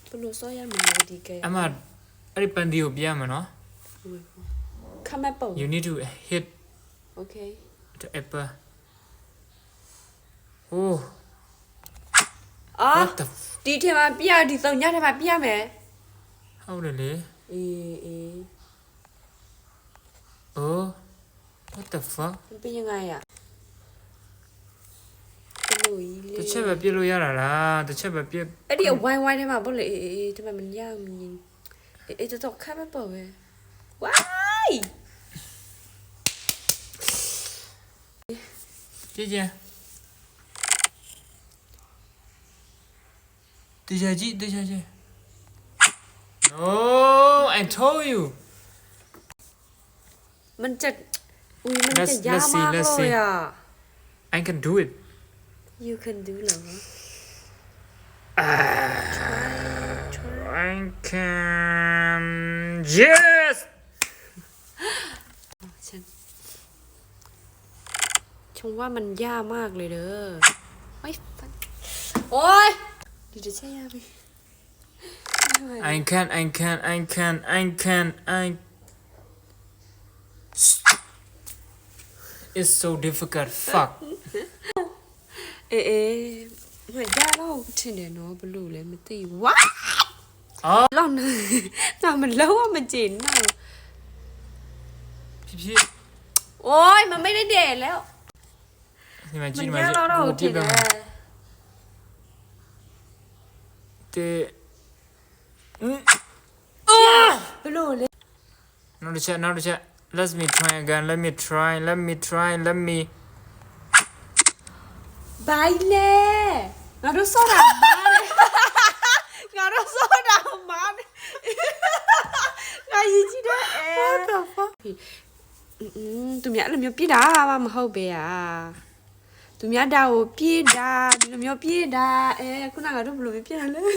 ဘလို့စောရမလို့ဒီကဲအမအဲ့ဒီပန်တီကိုပြန်မနော် come apple you need to hit okay the apple oh အာ what the ဒီထဲမှာပြဒီစုံညထဲမှာပြမယ် ဟုတ်တယ်လေ အေး oh what the fuck ပြင်ငါရဘလို့ကြီးလေ တစ်ချက်ပဲပြစ်လို့ရတာလားတစ်ချက်ပဲပြစ် အဲ့ဒီဝိုင်းထဲမှာဘလို့အေးဒီမှာမရမင်းအေးတော့ come apple ပဲ why ကြည့်ကြတရားကြည့် no I told you มันจะอุ้ยมันจะยากมากเลยอ่ะ I can do it you can do เหรอ I can yes ชงว่ามันยากมากเลยเด้อโอ๊ยดิจะใช่ยากไหม I can it's so difficult fuck เอ๊ะเหมือนยากแล้วထင်တယ်နော်ဘလို့လဲမသိဘူးဝါ အော် လောက်နေငါမလုံးဝမကြည့်နော် ဖြစ် โอ๊ยมันไม่ได้เด็ดแล้ว ဒီမှာကြ มัน ည့်ဒီမှာ ยาก ကြည့် แล้ว ကို ထင် ပြ တယ် တဲ့ ဘလို့လဲ နောက်တစ်ချက် let me try again let me try ဘိုင်လေငါတို့စောတာမားတယ်ငါတို့စောတာမားတယ်ငါရည်ကြည့်တယ် what the fuck သူများအဲ့လိုမျိုးပြစ်တာမှမဟုတ်ပဲอ่ะသူများဒါကိုပြစ်တာဒီလိုမျိုးပြစ်တာခုနကငါတို့ဘယ်လိုပြစ်တာလဲ